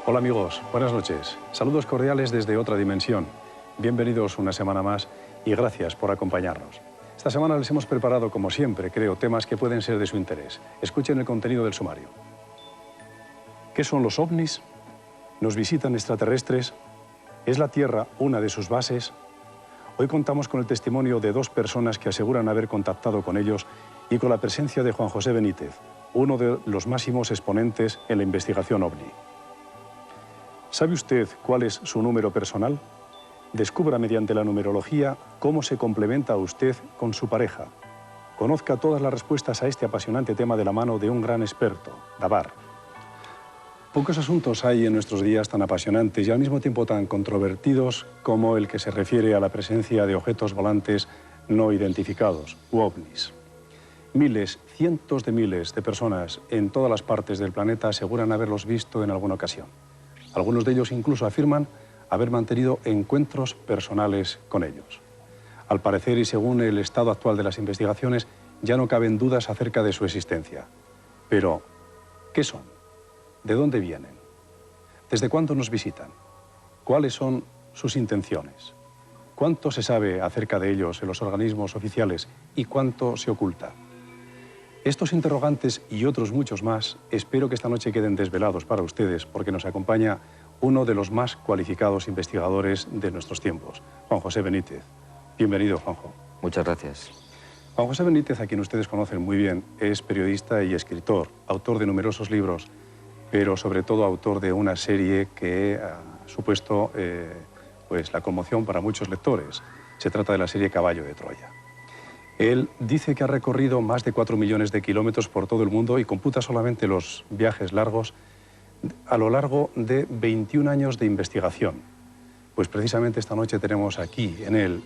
Hola amigos, buenas noches. Saludos cordiales desde otra dimensión. Bienvenidos una semana más y gracias por acompañarnos. Esta semana les hemos preparado, como siempre, creo, temas que pueden ser de su interés. Escuchen el contenido del sumario. ¿Qué son los ovnis? ¿Nos visitan extraterrestres? ¿Es la Tierra una de sus bases? Hoy contamos con el testimonio de dos personas que aseguran haber contactado con ellos y con la presencia de Juan José Benítez, uno de los máximos exponentes en la investigación ovni. ¿Sabe usted cuál es su número personal? Descubra mediante la numerología cómo se complementa a usted con su pareja. Conozca todas las respuestas a este apasionante tema de la mano de un gran experto, Dabar. Pocos asuntos hay en nuestros días tan apasionantes y al mismo tiempo tan controvertidos como el que se refiere a la presencia de objetos volantes no identificados, u ovnis. Miles, cientos de miles de personas en todas las partes del planeta aseguran haberlos visto en alguna ocasión. Algunos de ellos incluso afirman haber mantenido encuentros personales con ellos. Al parecer, y según el estado actual de las investigaciones, ya no caben dudas acerca de su existencia. Pero, ¿qué son? ¿De dónde vienen? ¿Desde cuándo nos visitan? ¿Cuáles son sus intenciones? ¿Cuánto se sabe acerca de ellos en los organismos oficiales y cuánto se oculta? Estos interrogantes y otros muchos más espero que esta noche queden desvelados para ustedes porque nos acompaña uno de los más cualificados investigadores de nuestros tiempos, Juan José Benítez. Bienvenido, Juanjo. Muchas gracias. Juan José Benítez, a quien ustedes conocen muy bien, es periodista y escritor, autor de numerosos libros, pero sobre todo autor de una serie que ha supuesto pues, la conmoción para muchos lectores. Se trata de la serie Caballo de Troya. Él dice que ha recorrido más de 4 millones de kilómetros por todo el mundo y computa solamente los viajes largos a lo largo de 21 años de investigación. Pues precisamente esta noche tenemos aquí en él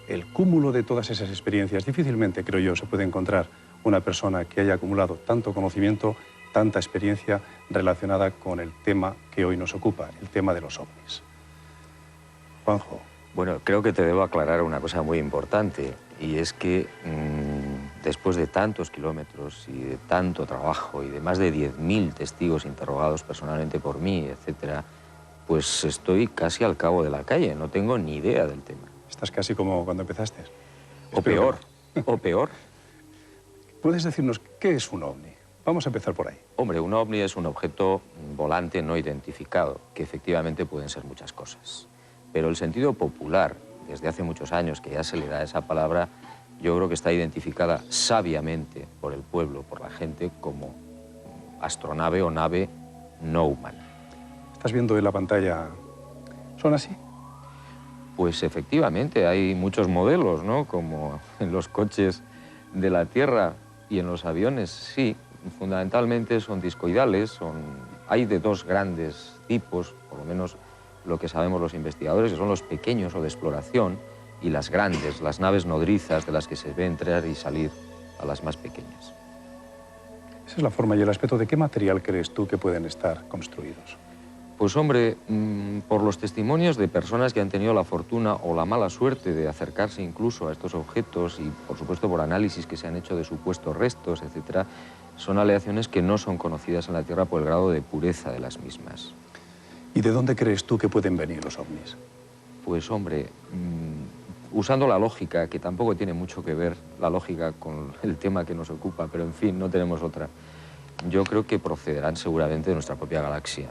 el cúmulo de todas esas experiencias. Difícilmente, creo yo, se puede encontrar una persona que haya acumulado tanto conocimiento, tanta experiencia relacionada con el tema que hoy nos ocupa, el tema de los ovnis. Juanjo. Bueno, creo que te debo aclarar una cosa muy importante, y es que después de tantos kilómetros y de tanto trabajo y de más de 10.000 testigos interrogados personalmente por mí, etcétera, pues estoy casi al cabo de la calle, no tengo ni idea del tema. Estás casi como cuando empezaste. O peor, o peor. ¿Puedes decirnos qué es un ovni? Vamos a empezar por ahí. Hombre, un ovni es un objeto volante no identificado, que efectivamente pueden ser muchas cosas. Pero el sentido popular, desde hace muchos años que ya se le da esa palabra, yo creo que está identificada sabiamente por el pueblo, por la gente, como astronave o nave no humana. ¿Estás viendo en la pantalla? ¿Son así? Pues efectivamente, hay muchos modelos, ¿no? Como en los coches de la Tierra y en los aviones, sí. Fundamentalmente son discoidales, hay de dos grandes tipos, por lo menos lo que sabemos los investigadores, que son los pequeños o de exploración, y las grandes, las naves nodrizas de las que se ve entrar y salir a las más pequeñas. Esa es la forma y el aspecto. ¿De qué material crees tú que pueden estar construidos? Pues hombre, por los testimonios de personas que han tenido la fortuna o la mala suerte de acercarse incluso a estos objetos y por supuesto por análisis que se han hecho de supuestos restos, etcétera, son aleaciones que no son conocidas en la Tierra por el grado de pureza de las mismas. ¿Y de dónde crees tú que pueden venir los ovnis? Pues hombre, usando la lógica, que tampoco tiene mucho que ver la lógica con el tema que nos ocupa, pero en fin, no tenemos otra, yo creo que procederán seguramente de nuestra propia galaxia.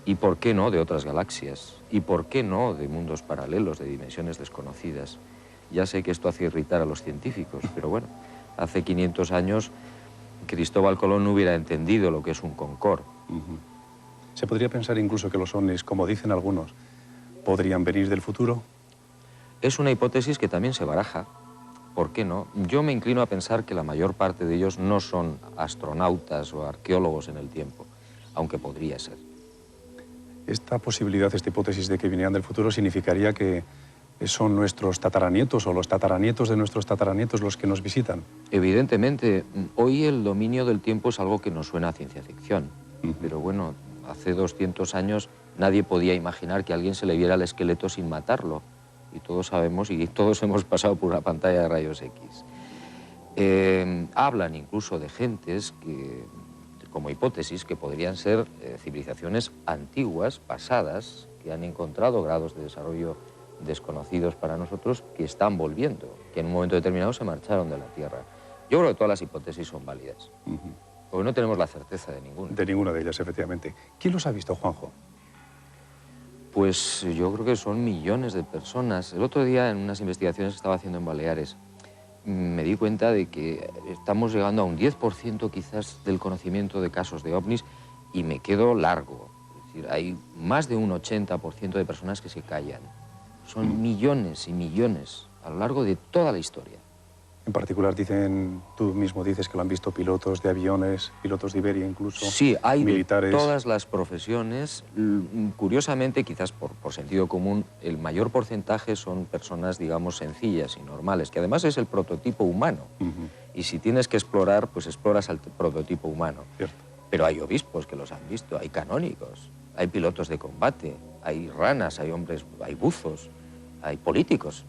¿Y por qué no de otras galaxias? ¿Y por qué no de mundos paralelos, de dimensiones desconocidas? Ya sé que esto hace irritar a los científicos, pero bueno, hace 500 años Cristóbal Colón no hubiera entendido lo que es un Concorde. ¿Se podría pensar incluso que los ovnis, como dicen algunos, podrían venir del futuro? Es una hipótesis que también se baraja. ¿Por qué no? Yo me inclino a pensar que la mayor parte de ellos no son astronautas o arqueólogos en el tiempo, aunque podría ser. Esta posibilidad, esta hipótesis de que vinieran del futuro significaría que son nuestros tataranietos o los tataranietos de nuestros tataranietos los que nos visitan. Evidentemente, hoy el dominio del tiempo es algo que nos suena a ciencia ficción. Pero bueno, hace 200 años nadie podía imaginar que a alguien se le viera el esqueleto sin matarlo. Y todos sabemos y todos hemos pasado por una pantalla de rayos X. Hablan incluso de gentes como hipótesis, que podrían ser civilizaciones antiguas, pasadas, que han encontrado grados de desarrollo desconocidos para nosotros, que están volviendo, que en un momento determinado se marcharon de la Tierra. Yo creo que todas las hipótesis son válidas, porque no tenemos la certeza de ninguna. De ninguna de ellas, efectivamente. ¿Quién los ha visto, Juanjo? Pues yo creo que son millones de personas. El otro día, en unas investigaciones que estaba haciendo en Baleares, me di cuenta de que estamos llegando a un 10% quizás del conocimiento de casos de ovnis, y me quedo largo. Es decir, hay más de un 80% de personas que se callan. Son millones y millones a lo largo de toda la historia. En particular, tú mismo dices que lo han visto pilotos de aviones, pilotos de Iberia incluso, sí, hay militares. De todas las profesiones. Curiosamente, quizás por sentido común, el mayor porcentaje son personas, digamos, sencillas y normales, que además es el prototipo humano. Y si tienes que explorar, pues exploras al prototipo humano. Cierto. Pero hay obispos que los han visto, hay canónigos, hay pilotos de combate, hay ranas, hay hombres, hay buzos, hay políticos.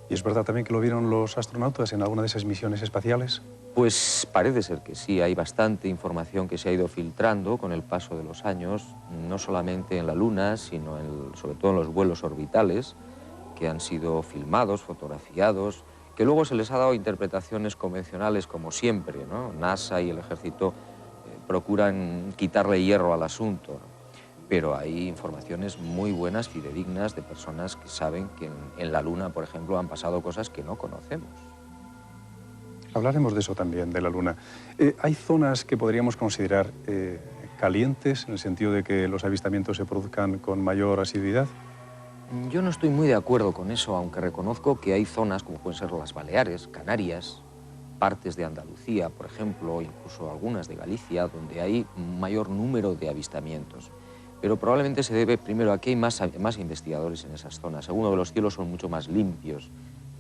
¿Y es verdad también que lo vieron los astronautas en alguna de esas misiones espaciales? Pues parece ser que sí, hay bastante información que se ha ido filtrando con el paso de los años, no solamente en la Luna, sino sobre todo en los vuelos orbitales, que han sido filmados, fotografiados, que luego se les ha dado interpretaciones convencionales como siempre, ¿no? NASA y el ejército procuran quitarle hierro al asunto, ¿no? Pero hay informaciones muy buenas, fidedignas, de personas que saben que en la Luna, por ejemplo, han pasado cosas que no conocemos. Hablaremos de eso también, de la Luna. ¿Hay zonas que podríamos considerar calientes, en el sentido de que los avistamientos se produzcan con mayor asiduidad? Yo no estoy muy de acuerdo con eso, aunque reconozco que hay zonas, como pueden ser las Baleares, Canarias, partes de Andalucía, por ejemplo, incluso algunas de Galicia, donde hay un mayor número de avistamientos. Pero probablemente se debe, primero, a que hay más investigadores en esas zonas. Segundo, que los cielos son mucho más limpios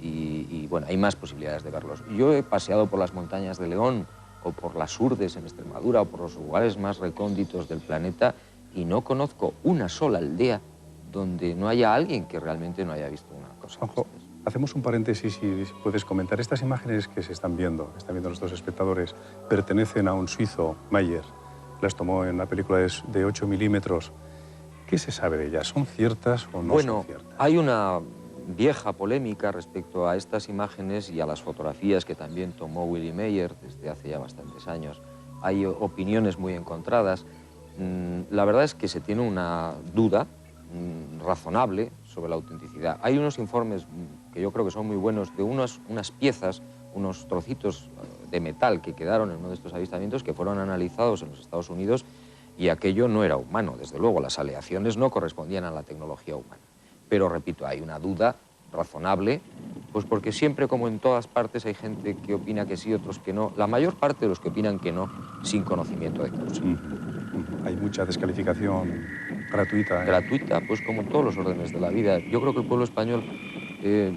y bueno, hay más posibilidades de verlos. Yo he paseado por las montañas de León o por las Urdes en Extremadura o por los lugares más recónditos del planeta y no conozco una sola aldea donde no haya alguien que realmente no haya visto una cosa. Juanjo, hacemos un paréntesis y puedes comentar. Estas imágenes que se están viendo nuestros espectadores, pertenecen a un suizo, Mayer. Las tomó en la película de 8 milímetros. ¿Qué se sabe de ellas? ¿Son ciertas o no son ciertas? Bueno, hay una vieja polémica respecto a estas imágenes y a las fotografías que también tomó Willy Mayer desde hace ya bastantes años. Hay opiniones muy encontradas. La verdad es que se tiene una duda razonable sobre la autenticidad. Hay unos informes que yo creo que son muy buenos de unas piezas, unos trocitos de metal que quedaron en uno de estos avistamientos que fueron analizados en los Estados Unidos y aquello no era humano. Desde luego, las aleaciones no correspondían a la tecnología humana. Pero, repito, hay una duda razonable, pues porque siempre, como en todas partes, hay gente que opina que sí, otros que no. La mayor parte de los que opinan que no, sin conocimiento de causa. Hay mucha descalificación gratuita. Gratuita, pues como en todos los órdenes de la vida. Yo creo que el pueblo español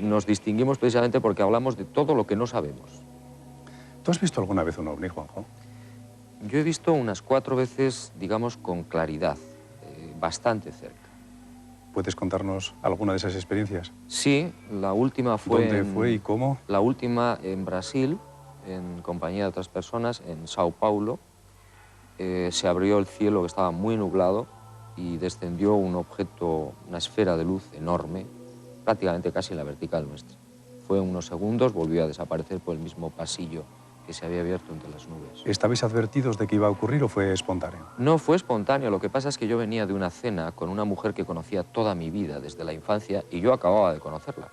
nos distinguimos precisamente porque hablamos de todo lo que no sabemos. ¿Tú has visto alguna vez un ovni, Juanjo? Yo he visto unas 4 veces, digamos, con claridad, bastante cerca. ¿Puedes contarnos alguna de esas experiencias? Sí, la última fue... ¿Dónde fue y cómo? La última en Brasil, en compañía de otras personas, en Sao Paulo. Se abrió el cielo, que estaba muy nublado, y descendió un objeto, una esfera de luz enorme, prácticamente casi en la vertical nuestra. Fue unos segundos, volvió a desaparecer por el mismo pasillo que se había abierto entre las nubes. ¿Estabais advertidos de que iba a ocurrir o fue espontáneo? No fue espontáneo, lo que pasa es que yo venía de una cena con una mujer que conocía toda mi vida desde la infancia y yo acababa de conocerla.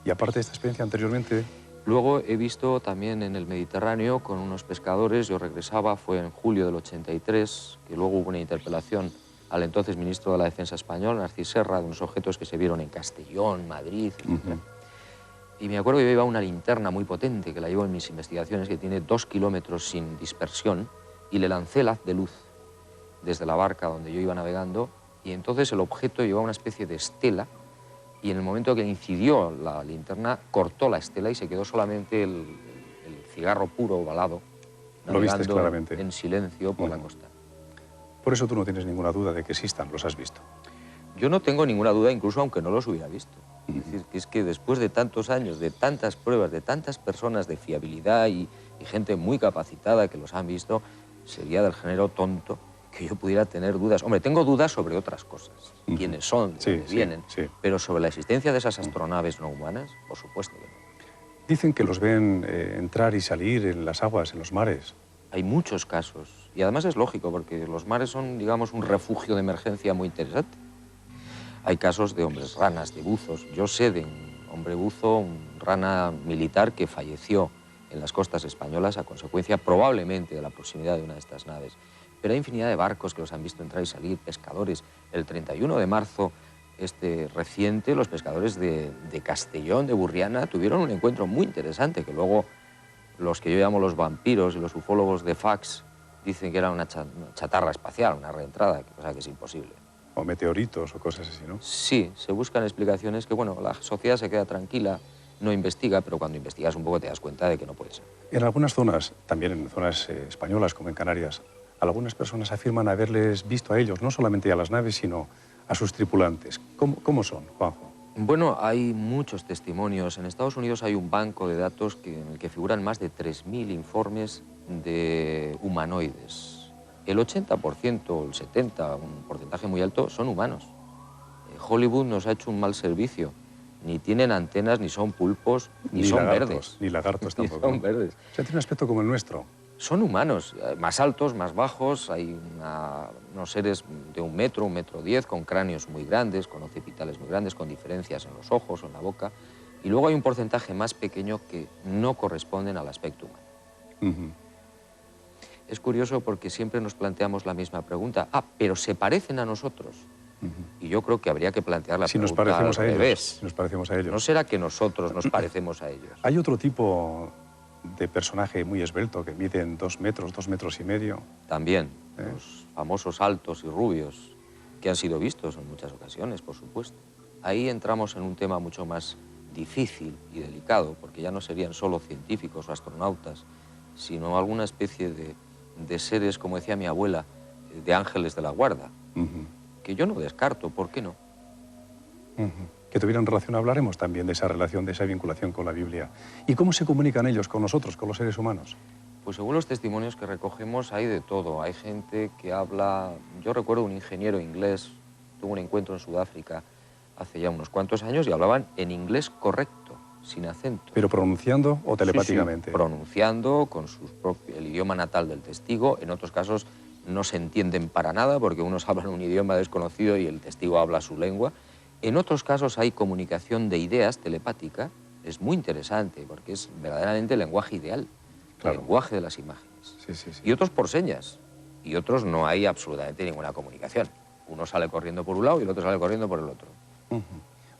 Y aparte de esta experiencia anteriormente... Luego he visto también en el Mediterráneo con unos pescadores, yo regresaba, fue en julio del 83, que luego hubo una interpelación al entonces ministro de la Defensa español, Narcís Serra, de unos objetos que se vieron en Castellón, Madrid, etc. Y me acuerdo que yo llevaba una linterna muy potente, que la llevo en mis investigaciones, que tiene 2 kilómetros sin dispersión, y le lancé el haz de luz desde la barca donde yo iba navegando, y entonces el objeto llevaba una especie de estela, y en el momento que incidió la linterna, cortó la estela y se quedó solamente el cigarro puro ovalado, Lo viste navegando claramente. en silencio por la costa. Por eso tú no tienes ninguna duda de que existan, los has visto. Yo no tengo ninguna duda, incluso aunque no los hubiera visto. Es decir, que es que después de tantos años, de tantas pruebas, de tantas personas de fiabilidad y gente muy capacitada que los han visto, sería del género tonto que yo pudiera tener dudas. Hombre, tengo dudas sobre otras cosas, quiénes son, de dónde vienen, pero sobre la existencia de esas astronaves no humanas, por supuesto que no. Dicen que los ven entrar y salir en las aguas, en los mares. Hay muchos casos, y además es lógico, porque los mares son, digamos, un refugio de emergencia muy interesante. Hay casos de hombres ranas, de buzos. Yo sé de un hombre buzo, un rana militar que falleció en las costas españolas a consecuencia probablemente de la proximidad de una de estas naves. Pero hay infinidad de barcos que los han visto entrar y salir, pescadores. El 31 de marzo, reciente, los pescadores de Castellón, de Burriana, tuvieron un encuentro muy interesante, que luego los que yo llamo los vampiros y los ufólogos de fax dicen que era una chatarra espacial, una reentrada, cosa que es imposible. O meteoritos o cosas así, ¿no? Sí, se buscan explicaciones que, bueno, la sociedad se queda tranquila, no investiga, pero cuando investigas un poco te das cuenta de que no puede ser. En algunas zonas, también en zonas españolas como en Canarias, algunas personas afirman haberles visto a ellos, no solamente a las naves, sino a sus tripulantes. ¿Cómo son, Juanjo? Bueno, hay muchos testimonios. En Estados Unidos hay un banco de datos en el que figuran más de 3.000 informes de humanoides. El 80%, el 70%, un porcentaje muy alto, son humanos. Hollywood nos ha hecho un mal servicio. Ni tienen antenas, ni son pulpos, ni son lagartos, verdes. Ni lagartos tampoco. Ni son verdes. O sea, tiene un aspecto como el nuestro. Son humanos, más altos, más bajos. Hay unos seres de 1 metro, 1,10 m, con cráneos muy grandes, con occipitales muy grandes, con diferencias en los ojos o en la boca. Y luego hay un porcentaje más pequeño que no corresponden al aspecto humano. Es curioso porque siempre nos planteamos la misma pregunta. ¿Pero se parecen a nosotros? Y yo creo que habría que plantear la pregunta al revés. Si nos parecemos a ellos. ¿No será que nosotros nos parecemos a ellos? Hay otro tipo de personaje muy esbelto que miden 2 metros, 2,5 metros. También, los famosos altos y rubios, que han sido vistos en muchas ocasiones, por supuesto. Ahí entramos en un tema mucho más difícil y delicado, porque ya no serían solo científicos o astronautas, sino alguna especie de seres, como decía mi abuela, de ángeles de la guarda, que yo no descarto, ¿por qué no? Que tuvieran relación, hablaremos también de esa relación, de esa vinculación con la Biblia. ¿Y cómo se comunican ellos con nosotros, con los seres humanos? Pues según los testimonios que recogemos hay de todo. Hay gente que habla... Yo recuerdo un ingeniero inglés, tuvo un encuentro en Sudáfrica hace ya unos cuantos años y hablaban en inglés correcto, sin acento. ¿Pero pronunciando o telepáticamente? Sí, pronunciando con el idioma natal del testigo. En otros casos no se entienden para nada porque unos hablan un idioma desconocido y el testigo habla su lengua. En otros casos hay comunicación de ideas telepática. Es muy interesante porque es verdaderamente el lenguaje ideal, el lenguaje de las imágenes. Y otros por señas. Y otros no hay absolutamente ninguna comunicación. Uno sale corriendo por un lado y el otro sale corriendo por el otro.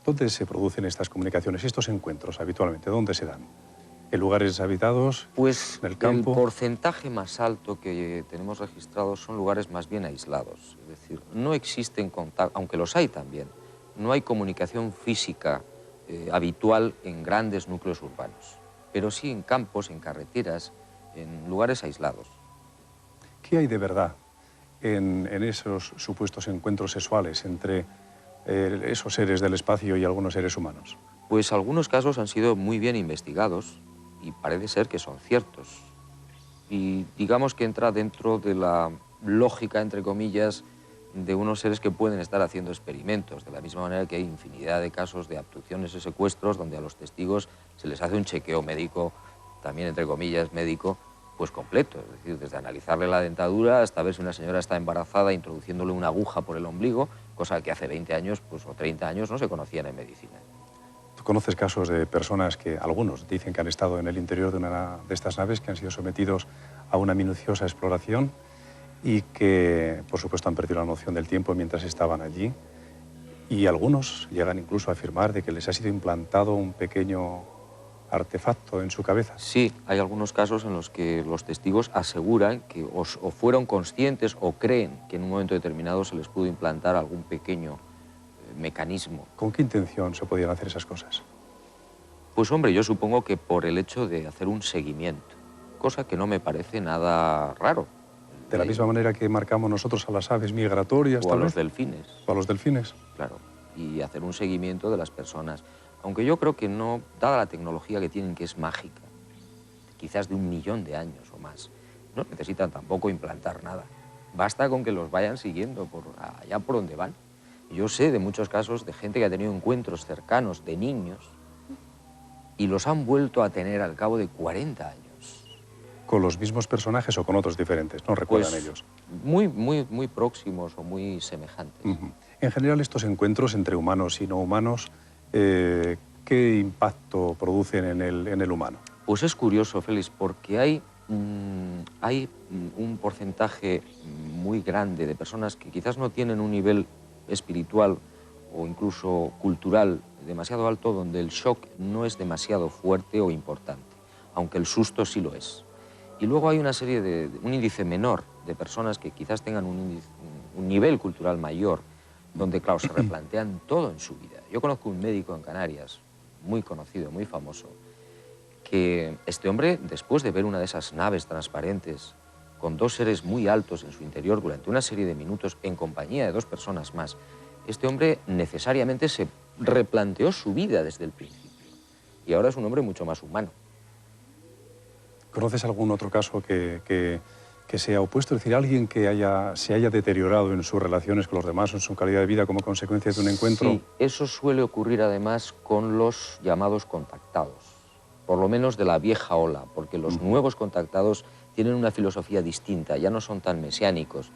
¿Dónde se producen estas comunicaciones, estos encuentros habitualmente? ¿Dónde se dan? ¿En lugares habitados? Pues ¿En el campo? El porcentaje más alto que tenemos registrados son lugares más bien aislados. Es decir, no existen contactos, aunque los hay también, no hay comunicación física habitual en grandes núcleos urbanos, pero sí en campos, en carreteras, en lugares aislados. ¿Qué hay de verdad en esos supuestos encuentros sexuales entre esos seres del espacio y algunos seres humanos? Pues algunos casos han sido muy bien investigados y parece ser que son ciertos. Y digamos que entra dentro de la lógica, entre comillas, de unos seres que pueden estar haciendo experimentos, de la misma manera que hay infinidad de casos de abducciones y secuestros donde a los testigos se les hace un chequeo médico, también entre comillas médico, pues completo, es decir, desde analizarle la dentadura hasta ver si una señora está embarazada introduciéndole una aguja por el ombligo, cosa que hace 20 años pues, o 30 años no se conocían en medicina. ¿Tú conoces casos de personas que, algunos dicen que han estado en el interior de una de estas naves, que han sido sometidos a una minuciosa exploración y que, por supuesto, han perdido la noción del tiempo mientras estaban allí? Y algunos llegan incluso a afirmar de que les ha sido implantado un pequeño artefacto en su cabeza. Sí, hay algunos casos en los que los testigos aseguran que o fueron conscientes o creen que en un momento determinado se les pudo implantar algún pequeño mecanismo. ¿Con qué intención se podían hacer esas cosas? Pues hombre, yo supongo que por el hecho de hacer un seguimiento, cosa que no me parece nada raro. De la misma manera que marcamos nosotros a las aves migratorias, o a tal los vez. delfines. O a los delfines. Claro, y hacer un seguimiento de las personas. Aunque yo creo que no, dada la tecnología que tienen, que es mágica, quizás de 1 millón de años o más, no necesitan tampoco implantar nada. Basta con que los vayan siguiendo por allá por donde van. Yo sé de muchos casos de gente que ha tenido encuentros cercanos de niños y los han vuelto a tener al cabo de 40 años. ¿Con los mismos personajes o con otros diferentes? ¿No recuerdan Pues, ellos? muy próximos o muy semejantes. En general, estos encuentros entre humanos y no humanos, ¿qué impacto producen en el humano? Pues es curioso, Félix, porque hay un porcentaje muy grande de personas que quizás no tienen un nivel espiritual o incluso cultural demasiado alto, donde el shock no es demasiado fuerte o importante, aunque el susto sí lo es. Y luego hay una serie un índice menor de personas que quizás tengan un nivel cultural mayor, donde, claro, se replantean todo en su vida. Yo conozco un médico en Canarias, muy conocido, muy famoso, que este hombre, después de ver una de esas naves transparentes con 2 seres muy altos en su interior durante una serie de minutos en compañía de 2 personas más, este hombre necesariamente se replanteó su vida desde el principio. Y ahora es un hombre mucho más humano. ¿Conoces algún otro caso que sea opuesto? Es decir, alguien que se haya deteriorado en sus relaciones con los demás o en su calidad de vida como consecuencia de un encuentro. Sí, eso suele ocurrir además con los llamados contactados, por lo menos de la vieja ola, porque los nuevos contactados tienen una filosofía distinta, ya no son tan mesiánicos,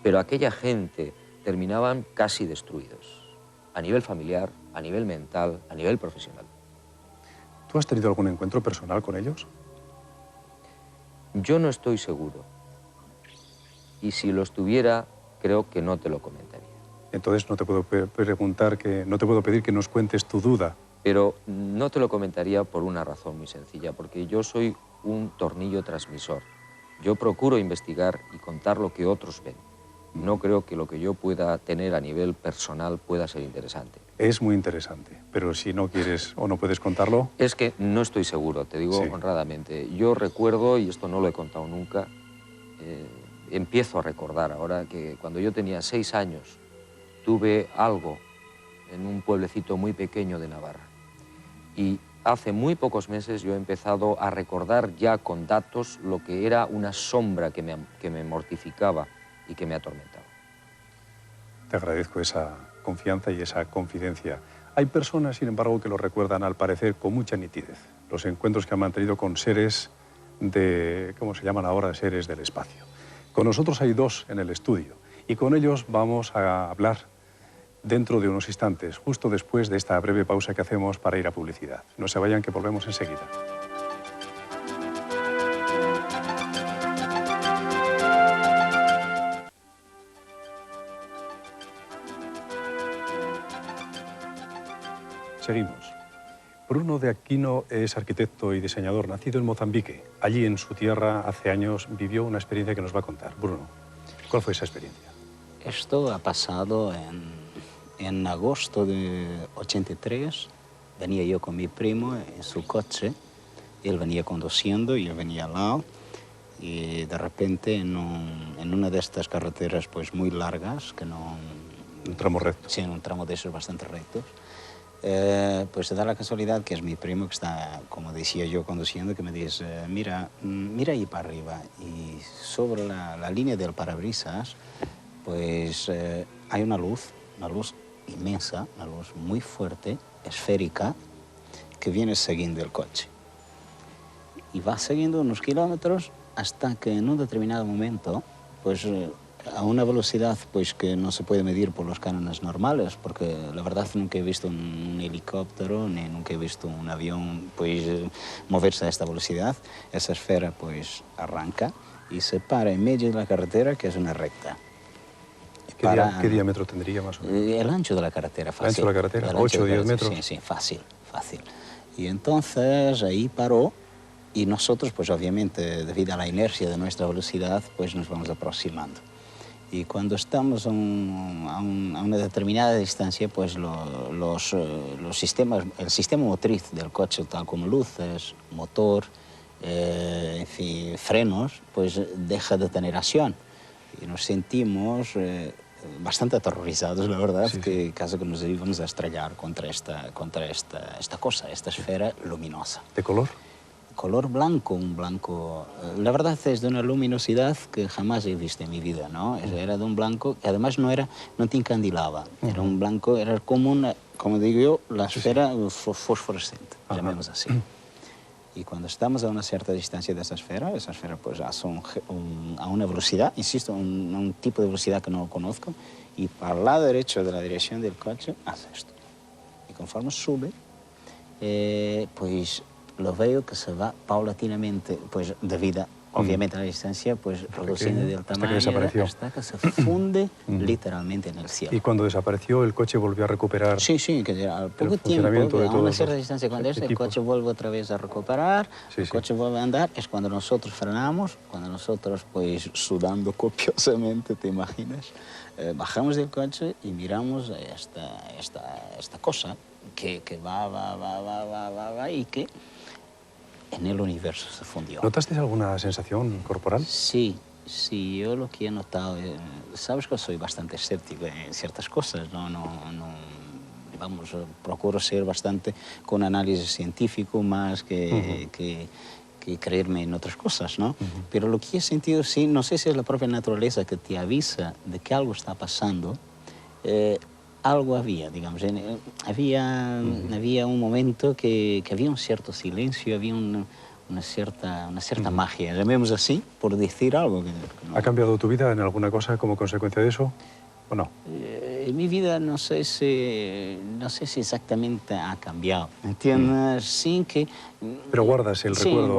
pero aquella gente terminaban casi destruidos, a nivel familiar, a nivel mental, a nivel profesional. ¿Tú has tenido algún encuentro personal con ellos? Yo no estoy seguro, y si lo estuviera, creo que no te lo comentaría. Entonces no te puedo no te puedo pedir que nos cuentes tu duda. Pero no te lo comentaría por una razón muy sencilla, porque yo soy un tornillo transmisor. Yo procuro investigar y contar lo que otros ven. No creo que lo que yo pueda tener a nivel personal pueda ser interesante. Es muy interesante, pero si no quieres o no puedes contarlo... Es que no estoy seguro, te digo honradamente. Yo recuerdo, y esto no lo he contado nunca, empiezo a recordar ahora que cuando yo tenía 6 años tuve algo en un pueblecito muy pequeño de Navarra. Y hace muy pocos meses yo he empezado a recordar ya con datos lo que era una sombra que me mortificaba y que me atormentaba. Te agradezco esa confianza y esa confidencia. Hay personas, sin embargo, que lo recuerdan al parecer con mucha nitidez. Los encuentros que han mantenido con seres ¿cómo se llaman ahora? Seres del espacio. Con nosotros hay 2 en el estudio y con ellos vamos a hablar dentro de unos instantes, justo después de esta breve pausa que hacemos para ir a publicidad. No se vayan, que volvemos enseguida. Seguimos. Bruno de Aquino es arquitecto y diseñador, nacido en Mozambique. Allí, en su tierra, hace años, vivió una experiencia que nos va a contar. Bruno, ¿cuál fue esa experiencia? Esto ha pasado en agosto de 83. Venía yo con mi primo en su coche. Él venía conduciendo y yo venía al lado. Y de repente, en una de estas carreteras pues muy largas, que no... Un tramo recto. Sí, un tramo de esos bastante rectos. Pues se da la casualidad que es mi primo que está, como decía yo, conduciendo, que me dice, mira ahí para arriba. Y sobre la línea del parabrisas, pues hay una luz inmensa, una luz muy fuerte, esférica, que viene siguiendo el coche. Y va siguiendo unos kilómetros hasta que en un determinado momento, pues a una velocidad pues que no se puede medir por los cánones normales, porque la verdad nunca he visto un helicóptero ni nunca he visto un avión pues moverse a esta velocidad. Esa esfera pues arranca y se para en medio de la carretera, que es una recta. ¿Qué diámetro tendría más o menos? El ancho de la carretera, fácil. ¿El ancho de la carretera? ¿8 o 10 metros? Sí, fácil. Y entonces ahí paró y nosotros pues obviamente debido a la inercia de nuestra velocidad pues nos vamos aproximando. Y cuando estamos a una determinada distancia, pues el sistema motriz del coche, tal como luces, motor, en fin, frenos, pues deja de tener acción. y nos sentimos bastante aterrorizados, la verdad, Sí, que casi que nos íbamos a estrellar contra esta cosa, esta esfera luminosa. ¿De color? Color blanco, un blanco, la verdad es de una luminosidad que jamás he visto en mi vida, ¿no? Era de un blanco que además no te encandilaba, era un blanco, era como una, como digo yo, la esfera fosforescente, llamemos así. Y cuando estamos a una cierta distancia de esa esfera pues hace a una velocidad, insisto, un tipo de velocidad que no conozco, y para el lado derecho de la dirección del coche hace esto. Y conforme sube, pues lo veo que se va paulatinamente, pues debido obviamente a la distancia, pues reduciendo del tamaño hasta que se funde literalmente en el cielo. Y cuando desapareció, el coche volvió a recuperar... Sí, que al poco tiempo, a una cierta distancia, cuando el coche vuelve otra vez a recuperar, el coche vuelve a andar, es cuando nosotros frenamos, cuando nosotros, pues, sudando copiosamente, ¿te imaginas? Bajamos del coche y miramos esta cosa que va y que en el universo se fundió. ¿Notaste alguna sensación corporal? Sí, yo lo que he notado, sabes que soy bastante escéptico en ciertas cosas, vamos, procuro ser bastante con análisis científico más que creerme en otras cosas, ¿no? Pero lo que he sentido, sí, no sé si es la propia naturaleza que te avisa de que algo está pasando, algo había, digamos, había un momento que había un cierto silencio, había una cierta magia, llamemos así, por decir algo. ¿Ha cambiado tu vida en alguna cosa como consecuencia de eso o no? Mi vida no sé si exactamente ha cambiado, ¿entiendes? Sí que... Pero guardas el recuerdo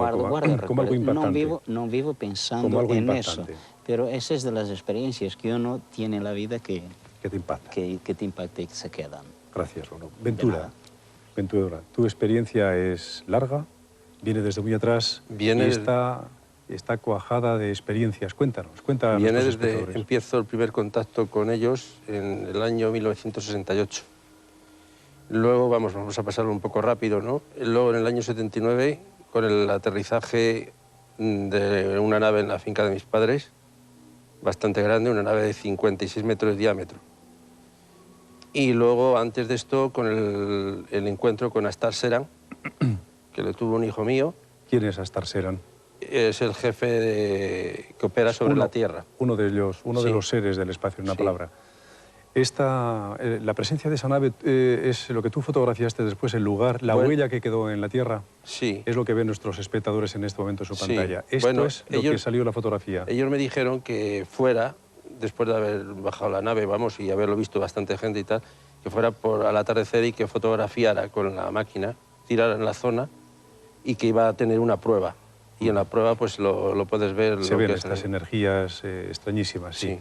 como algo impactante. No vivo pensando en eso, pero esa es de las experiencias que uno tiene en la vida que te impacta. Que te impacta y que se quedan. Gracias, Bruno. Ventura, tu experiencia es larga, viene desde muy atrás y está cuajada de experiencias. Cuéntanos. Viene desde empiezo el primer contacto con ellos en el año 1968. Luego, vamos a pasarlo un poco rápido, ¿no? Luego, en el año 79, con el aterrizaje de una nave en la finca de mis padres, bastante grande, una nave de 56 metros de diámetro. Y luego, antes de esto, con el encuentro con Astar Seran, que le tuvo un hijo mío. ¿Quién es Astar Seran? Es el jefe que opera sobre la Tierra. Uno de ellos, de los seres del espacio, en una palabra. La presencia de esa nave es lo que tú fotografiaste después, el lugar, la huella que quedó en la Tierra. Sí. Es lo que ven nuestros espectadores en este momento en su pantalla. Esto es lo que salió en la fotografía. Ellos me dijeron que fuera, después de haber bajado la nave, vamos, y haberlo visto bastante gente y tal, que fuera al atardecer y que fotografiara con la máquina, tirara en la zona y que iba a tener una prueba. Y en la prueba pues lo puedes ver. Se ven estas energías extrañísimas, sí.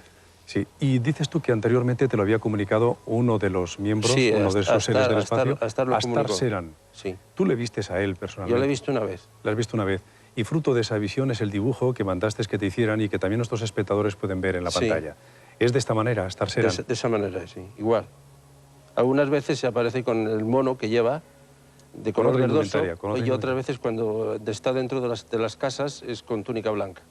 Sí. Y dices tú que anteriormente te lo había comunicado uno de los miembros, uno de esos seres del espacio, Astar Seran. Sí. ¿Tú le vistes a él personalmente? Yo le he visto una vez. ¿Le has visto una vez? Y fruto de esa visión es el dibujo que mandaste que te hicieran y que también nuestros espectadores pueden ver en la pantalla. ¿Es de esta manera, Astar Seran? De esa manera, sí, igual. Algunas veces se aparece con el mono que lleva, de color verdoso, y otras veces cuando está dentro de las casas es con túnica blanca.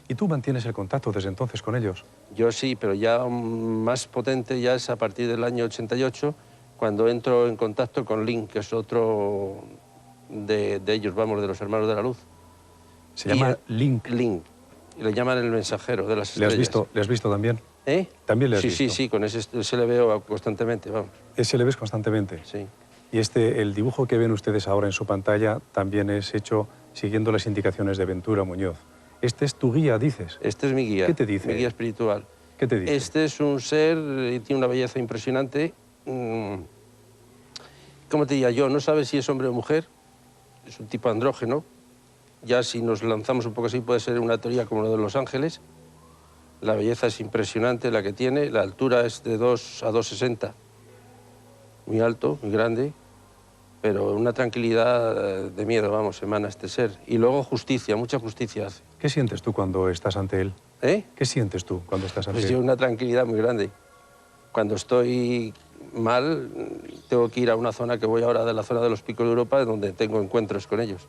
¿Y tú mantienes el contacto desde entonces con ellos? Yo sí, pero ya más potente ya es a partir del año 88, cuando entro en contacto con Link, que es otro de ellos, vamos, de los Hermanos de la Luz. ¿Se llama Link? Link. Y le llaman el mensajero de las estrellas. ¿Le has visto también? ¿Eh? ¿También le has visto? Sí, con ese le veo constantemente, vamos. ¿Ese le ves constantemente? Sí. Y el dibujo que ven ustedes ahora en su pantalla también es hecho siguiendo las indicaciones de Ventura Muñoz. Este es tu guía, dices. Este es mi guía. ¿Qué te dice? Mi guía espiritual. ¿Qué te dice? Este es un ser, tiene una belleza impresionante. ¿Cómo te diría yo? No sabes si es hombre o mujer. Es un tipo andrógeno. Ya si nos lanzamos un poco así puede ser una teoría como lo de Los Ángeles. La belleza es impresionante, la que tiene. La altura es de 2 a 2,60. Muy alto, muy grande. Pero una tranquilidad de miedo, vamos, emana este ser. Y luego justicia, mucha justicia hace. ¿Qué sientes tú cuando estás ante él? ¿Eh? ¿Qué sientes tú cuando estás ante él? Pues yo una tranquilidad muy grande. Cuando estoy mal, tengo que ir a una zona que voy ahora de la zona de los Picos de Europa, donde tengo encuentros con ellos.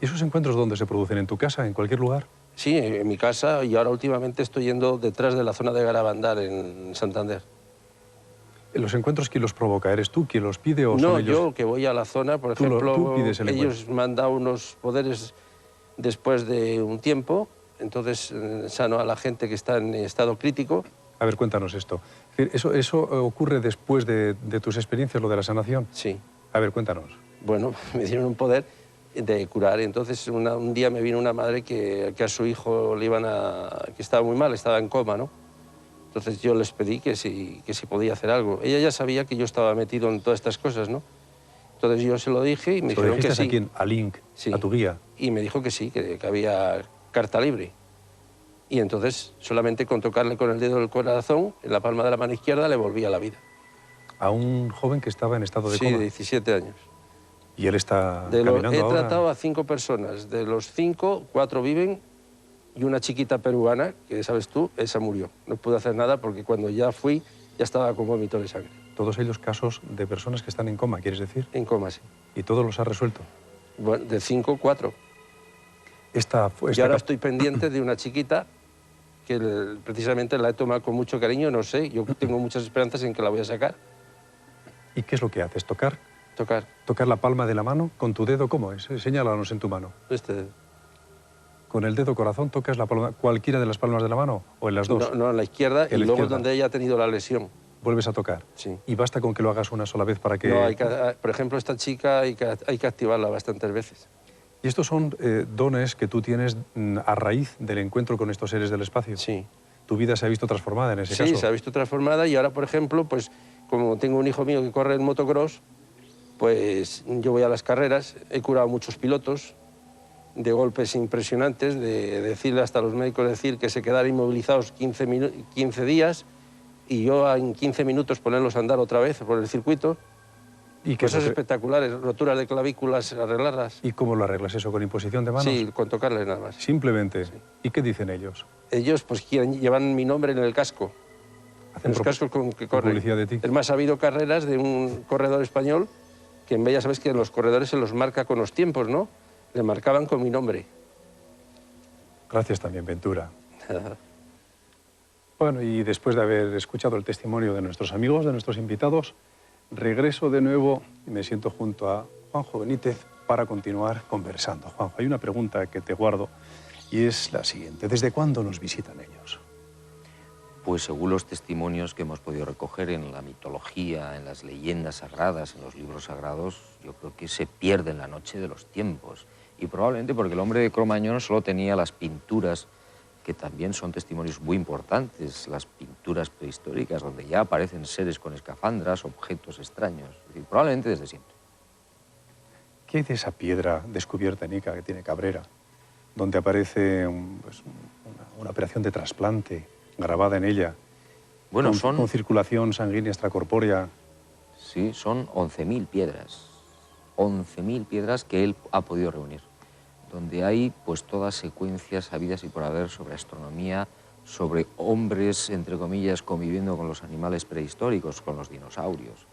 ¿Y esos encuentros dónde se producen? ¿En tu casa? ¿En cualquier lugar? Sí, en mi casa, y ahora últimamente estoy yendo detrás de la zona de Garabandal, en Santander. ¿Los encuentros quién los provoca? ¿Eres tú quien los pide o No, son ellos? yo que voy a la zona, por Tú ejemplo, pides el ellos me han dado unos poderes después de un tiempo, entonces sano a la gente que está en estado crítico. A ver, cuéntanos esto. ¿Eso ocurre después de tus experiencias, lo de la sanación? Sí. A ver, cuéntanos. Bueno, me dieron un poder de curar. Entonces, un día me vino una madre que a su hijo le que estaba muy mal, estaba en coma, ¿no? Entonces yo les pedí que si podía hacer algo. Ella ya sabía que yo estaba metido en todas estas cosas, ¿no? Entonces yo se lo dije y me dijeron que sí. ¿A quién? ¿A Link? Sí. ¿A tu guía? Y me dijo que sí, que había carta libre. Y entonces, solamente con tocarle con el dedo del corazón, en la palma de la mano izquierda, le volvía la vida. ¿A un joven que estaba en estado de coma? Sí, de 17 años. ¿Y él está caminando He ahora? tratado a 5 personas. De los 5, 4 viven y una chiquita peruana, que sabes tú, esa murió. No pude hacer nada porque cuando ya fui, ya estaba con vómito de sangre. Todos ellos casos de personas que están en coma, ¿quieres decir? En coma, sí. ¿Y todos los has resuelto? Bueno, de 5, 4. Y ahora estoy pendiente de una chiquita que precisamente la he tomado con mucho cariño, no sé, yo tengo muchas esperanzas en que la voy a sacar. ¿Y qué es lo que haces? ¿Tocar? Tocar. ¿Tocar la palma de la mano? ¿Con tu dedo cómo es? Señálanos en tu mano. Este dedo. ¿Con el dedo corazón tocas la palma, cualquiera de las palmas de la mano o en las dos? No, en la izquierda y la luego izquierda. donde ella ha tenido la lesión. ¿Vuelves a tocar? Sí. ¿Y basta con que lo hagas una sola vez para que...? No, por ejemplo, esta chica hay que activarla bastantes veces. ¿Y estos son dones que tú tienes a raíz del encuentro con estos seres del espacio? Sí. ¿Tu vida se ha visto transformada en ese caso? Sí, se ha visto transformada y ahora, por ejemplo, pues como tengo un hijo mío que corre en motocross, pues yo voy a las carreras, he curado a muchos pilotos de golpes impresionantes, de decirle hasta a los médicos que se quedaran inmovilizados 15 días y yo en 15 minutos ponerlos a andar otra vez por el circuito. ¿Y qué cosas espectaculares, roturas de clavículas, arreglarlas. ¿Y cómo lo arreglas eso? ¿Con imposición de manos? Sí, con tocarles nada más. Simplemente. Sí. ¿Y qué dicen ellos? Ellos pues llevan mi nombre en el casco. En los cascos con que corren. Publicidad de ti. Es más, ha habido carreras de un corredor español que en Bella sabes que en los corredores se los marca con los tiempos, ¿no? Le marcaban con mi nombre. Gracias también, Ventura. Bueno, y después de haber escuchado el testimonio de nuestros amigos, de nuestros invitados, regreso de nuevo y me siento junto a Juanjo Benítez para continuar conversando. Juanjo, hay una pregunta que te guardo y es la siguiente. ¿Desde cuándo nos visitan ellos? Pues según los testimonios que hemos podido recoger en la mitología, en las leyendas sagradas, en los libros sagrados, yo creo que se pierde en la noche de los tiempos. Y probablemente porque el hombre de Cro-Magnon solo tenía las pinturas, que también son testimonios muy importantes, las pinturas prehistóricas, donde ya aparecen seres con escafandras, objetos extraños. Es decir, probablemente desde siempre. ¿Qué hay de esa piedra descubierta en Ica que tiene Cabrera, donde aparece una operación de trasplante grabada en ella, bueno, con circulación sanguínea extracorpórea? Sí, son 11.000 piedras. 11.000 piedras que él ha podido reunir, donde hay pues todas secuencias habidas y por haber sobre astronomía, sobre hombres, entre comillas, conviviendo con los animales prehistóricos, con los dinosaurios,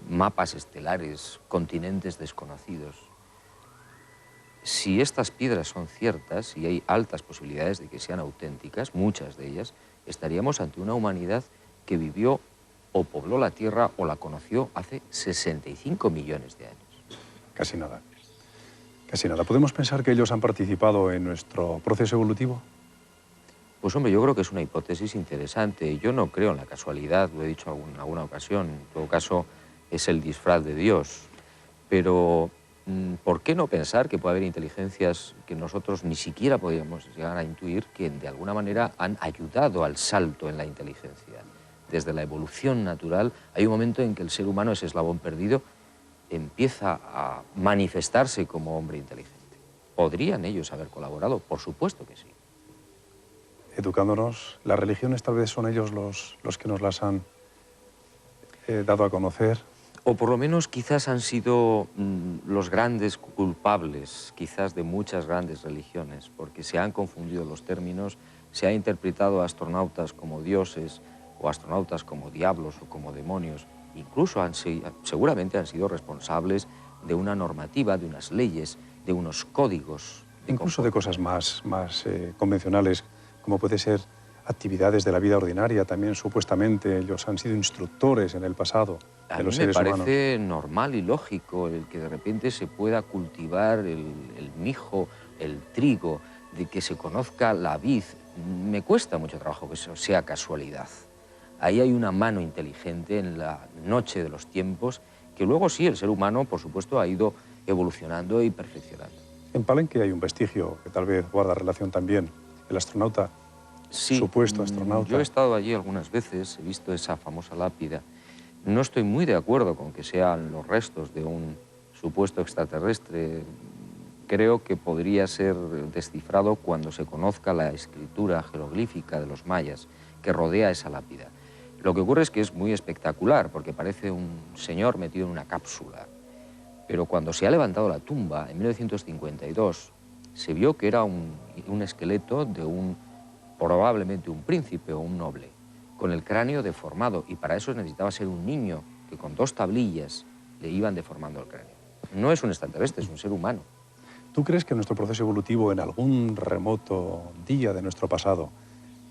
mapas estelares, continentes desconocidos. Si estas piedras son ciertas, y hay altas posibilidades de que sean auténticas, muchas de ellas, estaríamos ante una humanidad que vivió o pobló la Tierra o la conoció hace 65 millones de años. Casi nada. Casi nada. ¿Podemos pensar que ellos han participado en nuestro proceso evolutivo? Pues hombre, yo creo que es una hipótesis interesante. Yo no creo en la casualidad, lo he dicho en alguna ocasión. En todo caso, es el disfraz de Dios. Pero ¿por qué no pensar que puede haber inteligencias que nosotros ni siquiera podríamos llegar a intuir que de alguna manera han ayudado al salto en la inteligencia? Desde la evolución natural hay un momento en que el ser humano, ese eslabón perdido, empieza a manifestarse como hombre inteligente. ¿Podrían ellos haber colaborado? Por supuesto que sí. Educándonos, las religiones tal vez son ellos los que nos las han dado a conocer. O por lo menos quizás han sido los grandes culpables, quizás de muchas grandes religiones, porque se han confundido los términos, se ha interpretado a astronautas como dioses o astronautas como diablos o como demonios. Incluso seguramente han sido responsables de una normativa, de unas leyes, de unos códigos Incluso de cosas más convencionales, como puede ser actividades de la vida ordinaria. También supuestamente ellos han sido instructores en el pasado de los seres humanos. A mí me parece normal y lógico el que de repente se pueda cultivar el mijo, el trigo, de que se conozca la vid. Me cuesta mucho trabajo que eso sea casualidad. Ahí hay una mano inteligente en la noche de los tiempos que luego sí, el ser humano, por supuesto, ha ido evolucionando y perfeccionando. En Palenque hay un vestigio que tal vez guarda relación también. El astronauta, sí, supuesto astronauta. Yo he estado allí algunas veces, he visto esa famosa lápida. No estoy muy de acuerdo con que sean los restos de un supuesto extraterrestre. Creo que podría ser descifrado cuando se conozca la escritura jeroglífica de los mayas que rodea esa lápida. Lo que ocurre es que es muy espectacular, porque parece un señor metido en una cápsula. Pero cuando se ha levantado la tumba, en 1952, se vio que era un esqueleto de probablemente un príncipe o un noble, con el cráneo deformado, y para eso necesitaba ser un niño que con 2 tablillas le iban deformando el cráneo. No es un extraterrestre, es un ser humano. ¿Tú crees que nuestro proceso evolutivo en algún remoto día de nuestro pasado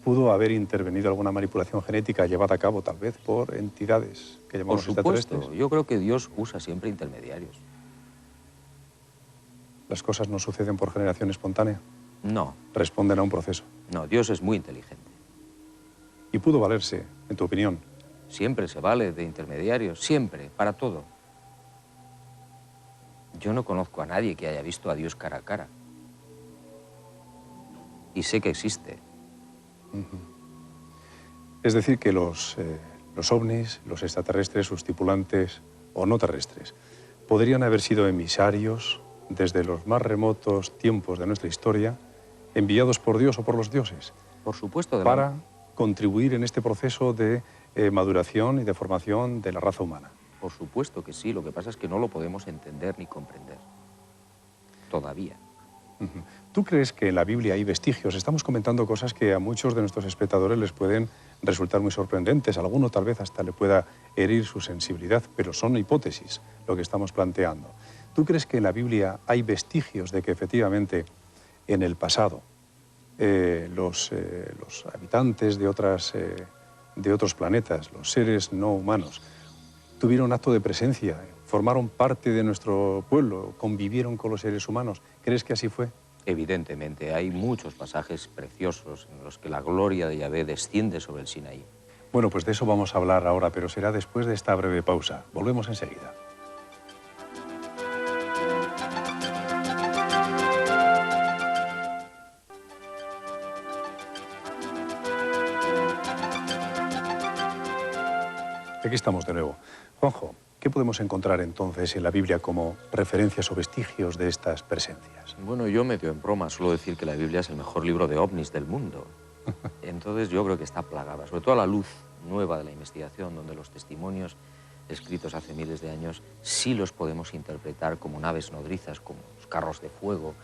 pudo haber intervenido alguna manipulación genética llevada a cabo tal vez por entidades que llamamos extraterrestres? Por supuesto, yo creo que Dios usa siempre intermediarios. ¿Las cosas no suceden por generación espontánea? No. Responden a un proceso. No, Dios es muy inteligente. ¿Y pudo valerse, en tu opinión? Siempre se vale de intermediarios, siempre, para todo. Yo no conozco a nadie que haya visto a Dios cara a cara. Y sé que existe. Es decir, que los ovnis, los extraterrestres, sus tripulantes o no terrestres, podrían haber sido emisarios desde los más remotos tiempos de nuestra historia, enviados por Dios o por los dioses. Por supuesto. Para contribuir en este proceso de maduración y de formación de la raza humana. Por supuesto que sí, lo que pasa es que no lo podemos entender ni comprender. Todavía. ¿Tú crees que en la Biblia hay vestigios? Estamos comentando cosas que a muchos de nuestros espectadores les pueden resultar muy sorprendentes. A alguno tal vez hasta le pueda herir su sensibilidad, pero son hipótesis lo que estamos planteando. ¿Tú crees que en la Biblia hay vestigios de que efectivamente en el pasado los habitantes de otros planetas, los seres no humanos, tuvieron acto de presencia, formaron parte de nuestro pueblo, convivieron con los seres humanos? ¿Crees que así fue? Evidentemente, hay muchos pasajes preciosos en los que la gloria de Yahvé desciende sobre el Sinaí. Bueno, pues de eso vamos a hablar ahora, pero será después de esta breve pausa. Volvemos enseguida. Aquí estamos de nuevo. Juanjo, ¿qué podemos encontrar entonces en la Biblia como referencias o vestigios de estas presencias? Bueno, yo medio en broma suelo decir que la Biblia es el mejor libro de ovnis del mundo. Entonces yo creo que está plagada, sobre todo a la luz nueva de la investigación, donde los testimonios escritos hace miles de años sí los podemos interpretar como naves nodrizas, como los carros de fuego,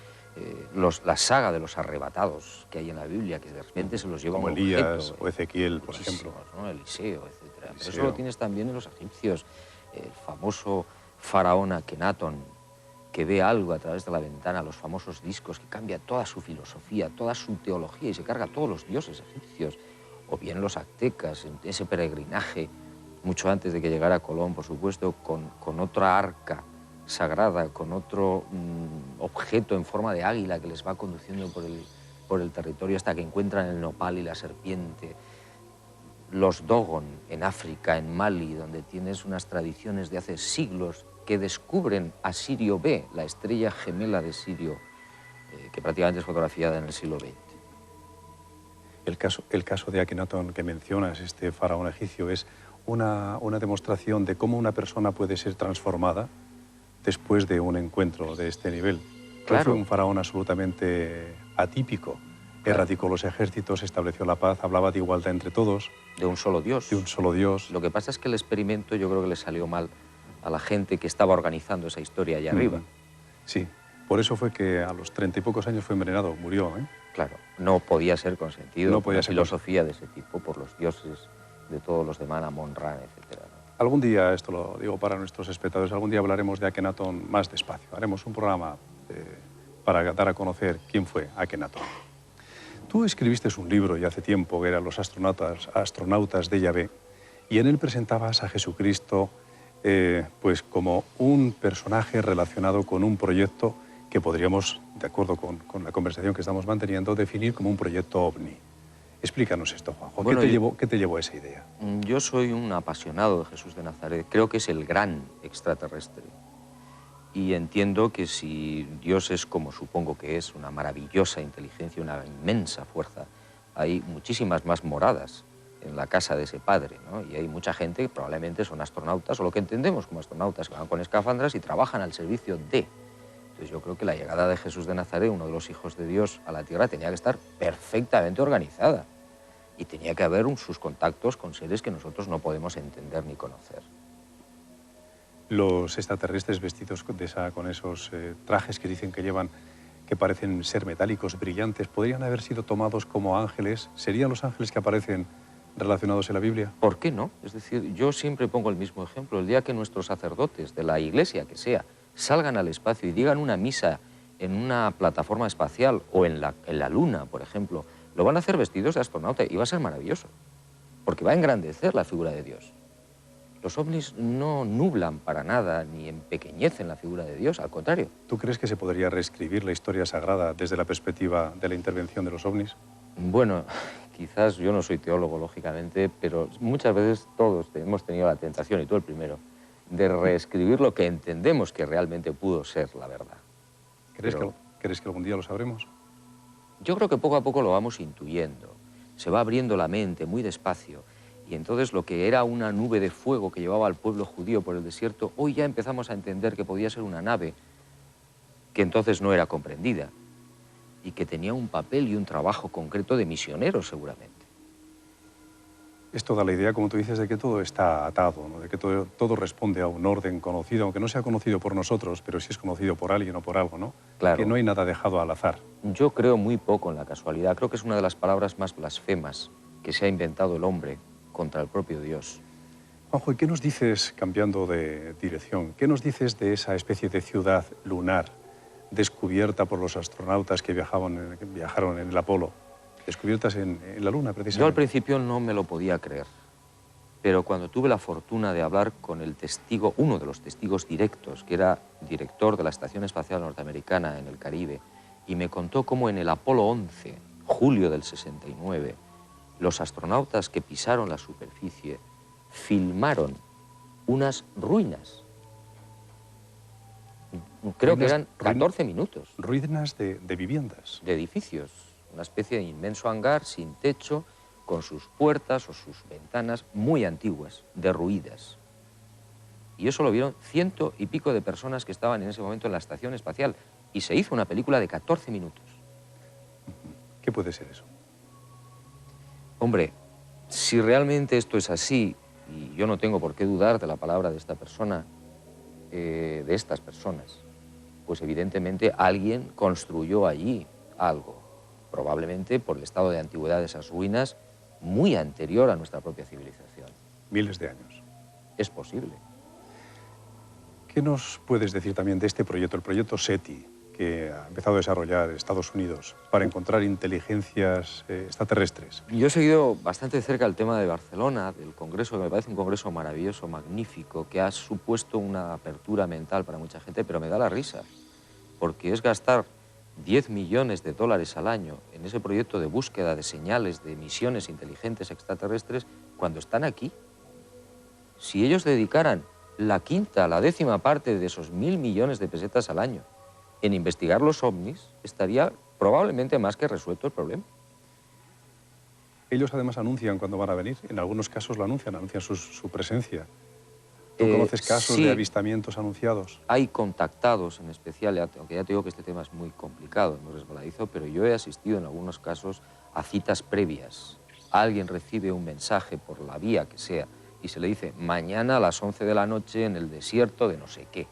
la saga de los arrebatados que hay en la Biblia, que de repente se los lleva como un Elías objeto, o Ezequiel, por ejemplo. ¿no? Eliseo, etc. Pero eso lo tienes también en los egipcios. El famoso faraón Akenatón, que ve algo a través de la ventana, los famosos discos, que cambia toda su filosofía, toda su teología y se carga a todos los dioses egipcios. O bien los aztecas, en ese peregrinaje, mucho antes de que llegara Colón, por supuesto, con otra arca sagrada, con otro objeto en forma de águila que les va conduciendo por el territorio hasta que encuentran el nopal y la serpiente. Los Dogon en África, en Mali, donde tienes unas tradiciones de hace siglos que descubren a Sirio B, la estrella gemela de Sirio, que prácticamente es fotografiada en el siglo XX. El caso de Akenatón que mencionas, este faraón egipcio, es una demostración de cómo una persona puede ser transformada después de un encuentro de este nivel. Claro. Fue un faraón absolutamente atípico. Erradicó los ejércitos, estableció la paz, hablaba de igualdad entre todos. De un solo Dios. De un solo Dios. Lo que pasa es que el experimento yo creo que le salió mal a la gente que estaba organizando esa historia allá arriba. Sí, por eso fue que a los 30 y pocos años fue envenenado, murió, ¿eh? Claro, no podía ser consentido no podía una ser filosofía de ese tipo por los dioses de todos los demás, Amon-Ra, etc. Algún día, esto lo digo para nuestros espectadores, algún día hablaremos de Akenatón más despacio. Haremos un programa para dar a conocer quién fue Akenatón. Tú escribiste un libro ya hace tiempo que era Los astronautas de Yahvé, y en él presentabas a Jesucristo pues como un personaje relacionado con un proyecto que podríamos, de acuerdo con la conversación que estamos manteniendo, definir como un proyecto ovni. Explícanos esto, Juanjo. Bueno, ¿Qué te llevó a esa idea? Yo soy un apasionado de Jesús de Nazaret. Creo que es el gran extraterrestre. Y entiendo que si Dios es como supongo que es, una maravillosa inteligencia, una inmensa fuerza, hay muchísimas más moradas en la casa de ese padre, ¿no? Y hay mucha gente que probablemente son astronautas, o lo que entendemos como astronautas, que van con escafandras y trabajan al servicio de. Entonces yo creo que la llegada de Jesús de Nazaret, uno de los hijos de Dios, a la Tierra tenía que estar perfectamente organizada. Y tenía que haber sus contactos con seres que nosotros no podemos entender ni conocer. Los extraterrestres vestidos con esos trajes que dicen que llevan, que parecen ser metálicos, brillantes, ¿podrían haber sido tomados como ángeles? ¿Serían los ángeles que aparecen relacionados en la Biblia? ¿Por qué no? Es decir, yo siempre pongo el mismo ejemplo. El día que nuestros sacerdotes de la iglesia que sea salgan al espacio y digan una misa en una plataforma espacial o en la luna, por ejemplo, lo van a hacer vestidos de astronauta y va a ser maravilloso, porque va a engrandecer la figura de Dios. Los ovnis no nublan para nada ni empequeñecen la figura de Dios, al contrario. ¿Tú crees que se podría reescribir la historia sagrada desde la perspectiva de la intervención de los ovnis? Bueno, quizás yo no soy teólogo, lógicamente, pero muchas veces todos hemos tenido la tentación, y tú el primero, de reescribir lo que entendemos que realmente pudo ser la verdad. ¿Crees que algún día lo sabremos? Yo creo que poco a poco lo vamos intuyendo. Se va abriendo la mente muy despacio. Y entonces lo que era una nube de fuego que llevaba al pueblo judío por el desierto, hoy ya empezamos a entender que podía ser una nave que entonces no era comprendida y que tenía un papel y un trabajo concreto de misionero seguramente. Esto da la idea, como tú dices, de que todo está atado, ¿no? De que todo responde a un orden conocido, aunque no sea conocido por nosotros, pero sí es conocido por alguien o por algo, ¿no? Claro. Que no hay nada dejado al azar. Yo creo muy poco en la casualidad. Creo que es una de las palabras más blasfemas que se ha inventado el hombre contra el propio Dios. Juanjo, ¿y qué nos dices, cambiando de dirección, qué nos dices de esa especie de ciudad lunar descubierta por los astronautas que viajaron en el Apolo, descubiertas en la Luna, precisamente? Yo al principio no me lo podía creer, pero cuando tuve la fortuna de hablar con el testigo, uno de los testigos directos, que era director de la Estación Espacial Norteamericana en el Caribe, y me contó cómo en el Apolo 11, julio del 69, los astronautas que pisaron la superficie filmaron unas ruinas. Creo que eran 14 minutos. Ruinas de viviendas. De edificios. Una especie de inmenso hangar sin techo, con sus puertas o sus ventanas muy antiguas, derruidas. Y eso lo vieron 100 y pico de personas que estaban en ese momento en la estación espacial. Y se hizo una película de 14 minutos. ¿Qué puede ser eso? Hombre, si realmente esto es así, y yo no tengo por qué dudar de la palabra de esta persona, de estas personas, pues evidentemente alguien construyó allí algo, probablemente por el estado de antigüedad de esas ruinas, muy anterior a nuestra propia civilización. Miles de años. Es posible. ¿Qué nos puedes decir también de este proyecto, el proyecto SETI, que ha empezado a desarrollar Estados Unidos para encontrar inteligencias extraterrestres? Yo he seguido bastante de cerca el tema de Barcelona, del Congreso, que me parece un congreso maravilloso, magnífico, que ha supuesto una apertura mental para mucha gente, pero me da la risa, porque es gastar 10 millones de dólares al año en ese proyecto de búsqueda de señales de misiones inteligentes extraterrestres cuando están aquí. Si ellos dedicaran la quinta, la décima parte de esos 1.000 millones de pesetas al año en investigar los ovnis, estaría probablemente más que resuelto el problema. Ellos además anuncian cuando van a venir, en algunos casos lo anuncian su presencia. ¿Tú conoces casos sí, de avistamientos anunciados? Hay contactados en especial, aunque ya te digo que este tema es muy complicado, muy resbaladizo, pero yo he asistido en algunos casos a citas previas. Alguien recibe un mensaje por la vía que sea y se le dice mañana a las 11 de la noche en el desierto de no sé qué.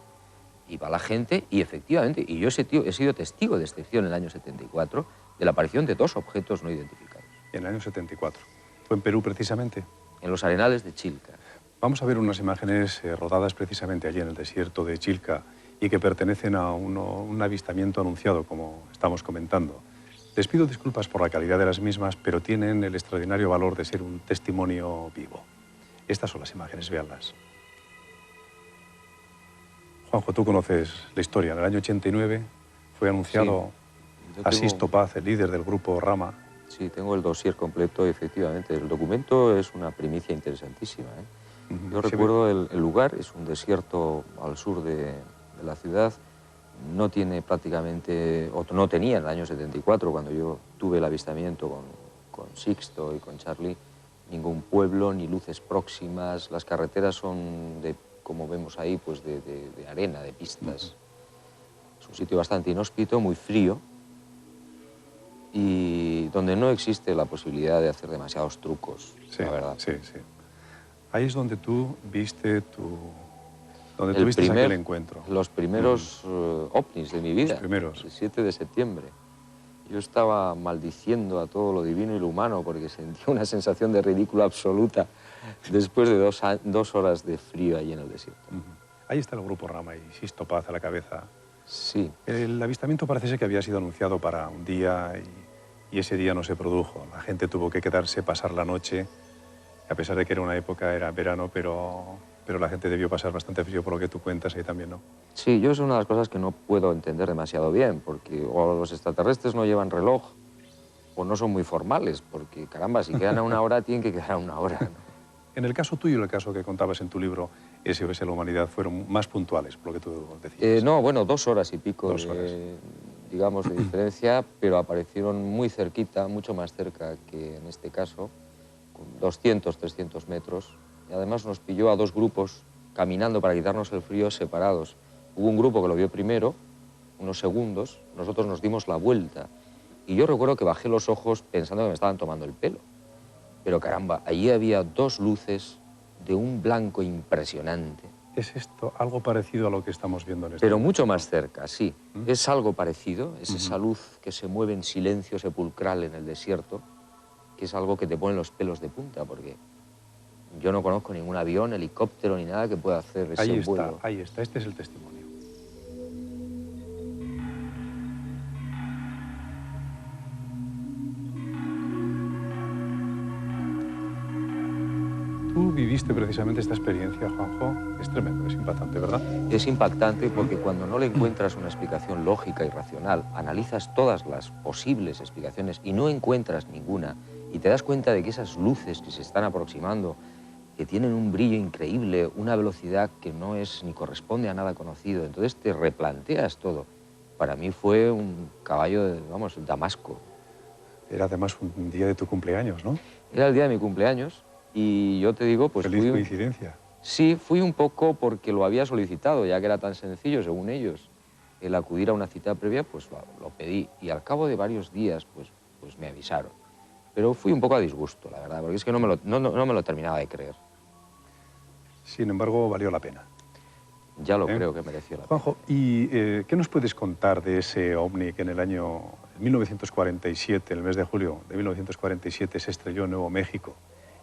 Y va la gente y efectivamente, y yo he sido testigo de excepción en el año 74 de la aparición de 2 objetos no identificados. En el año 74. ¿Fue en Perú precisamente? En los arenales de Chilca. Vamos a ver unas imágenes rodadas precisamente allí en el desierto de Chilca y que pertenecen a un avistamiento anunciado, como estamos comentando. Les pido disculpas por la calidad de las mismas, pero tienen el extraordinario valor de ser un testimonio vivo. Estas son las imágenes, véanlas. Juanjo, tú conoces la historia. En el año 89 fue anunciado Asís Topaz, el líder del grupo Rama. Sí, tengo el dossier completo, efectivamente. El documento es una primicia interesantísima, ¿eh? Yo recuerdo el lugar, es un desierto al sur de la ciudad. No tiene prácticamente, o no tenía en el año 74, cuando yo tuve el avistamiento con Sixto y con Charlie, ningún pueblo, ni luces próximas. Las carreteras son, como vemos ahí, pues de arena, de pistas. Es un sitio bastante inhóspito, muy frío, y donde no existe la posibilidad de hacer demasiados trucos, Sí, la verdad. sí, sí. Ahí es donde tú viste donde tuviste aquel encuentro. Los primeros ovnis de mi vida. Los primeros. El 7 de septiembre. Yo estaba maldiciendo a todo lo divino y lo humano porque sentía una sensación de ridículo absoluta después de 2 horas de frío allí en el desierto. Ahí está el grupo Rama y Asís Topaz a la cabeza. Sí. El avistamiento parece ser que había sido anunciado para un día y ese día no se produjo. La gente tuvo que quedarse, pasar la noche, a pesar de que era una época, era verano, pero la gente debió pasar bastante frío por lo que tú cuentas ahí también, ¿no? Sí, yo es una de las cosas que no puedo entender demasiado bien, porque o los extraterrestres no llevan reloj o no son muy formales, porque caramba, si quedan a una hora, tienen que quedar a una hora, ¿no? En el caso tuyo, el caso que contabas en tu libro, SOS la Humanidad, fueron más puntuales, por lo que tú decías. No, bueno, 2 horas y pico 2 horas. digamos, de diferencia, pero aparecieron muy cerquita, mucho más cerca que en este caso, con 200, 300 metros. Y además nos pilló a 2 grupos caminando para quitarnos el frío separados. Hubo un grupo que lo vio primero, unos segundos, nosotros nos dimos la vuelta. Y yo recuerdo que bajé los ojos pensando que me estaban tomando el pelo. Pero caramba, allí había 2 luces de un blanco impresionante. ¿Es esto algo parecido a lo que estamos viendo en este Pero momento? mucho más cerca, sí. Es algo parecido, es esa luz que se mueve en silencio sepulcral en el desierto, que es algo que te pone los pelos de punta, porque yo no conozco ningún avión, helicóptero ni nada que pueda hacer ese vuelo. Ahí está, este es el testimonio. Tú viviste precisamente esta experiencia, Juanjo. Es tremendo, es impactante, ¿verdad? Es impactante porque cuando no le encuentras una explicación lógica y racional, analizas todas las posibles explicaciones y no encuentras ninguna, y te das cuenta de que esas luces que se están aproximando, que tienen un brillo increíble, una velocidad que no es ni corresponde a nada conocido, entonces te replanteas todo. Para mí fue un caballo de, vamos, Damasco. Era además un día de tu cumpleaños, ¿no? Era el día de mi cumpleañños y yo te digo, pues Feliz coincidencia. Sí, fui un poco porque lo había solicitado, ya que era tan sencillo, según ellos, el acudir a una cita previa, pues lo pedí. Y al cabo de varios días, pues me avisaron. Pero fui un poco a disgusto, la verdad, porque es que no me lo terminaba de creer. Sin embargo, valió la pena. Ya lo creo que mereció la pena. Juanjo, ¿y qué nos puedes contar de ese ovni que en el año 1947, el mes de julio de 1947, se estrelló en Nuevo México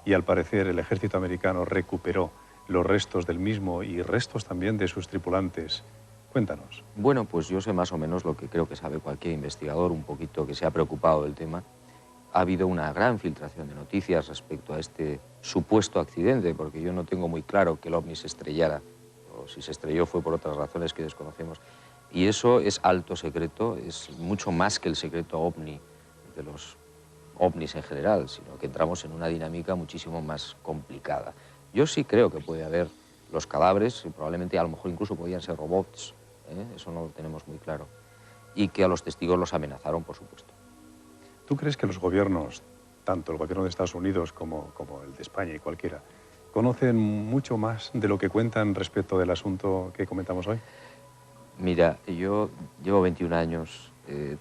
y al parecer el ejército americano recuperó los restos del mismo y restos también de sus tripulantes? Cuéntanos. Bueno, pues yo sé más o menos lo que creo que sabe cualquier investigador un poquito que se ha preocupado del tema. Ha habido una gran filtración de noticias respecto a este supuesto accidente, porque yo no tengo muy claro que el ovni se estrellara, o si se estrelló fue por otras razones que desconocemos. Y eso es alto secreto, es mucho más que el secreto ovni de los ovnis en general, sino que entramos en una dinámica muchísimo más complicada. Yo sí creo que puede haber los cadáveres, y probablemente a lo mejor incluso podían ser robots, eso no lo tenemos muy claro, y que a los testigos los amenazaron, por supuesto. ¿Tú crees que los gobiernos, tanto el gobierno de Estados Unidos como el de España y cualquiera, conocen mucho más de lo que cuentan respecto del asunto que comentamos hoy? Mira, yo llevo 21 años,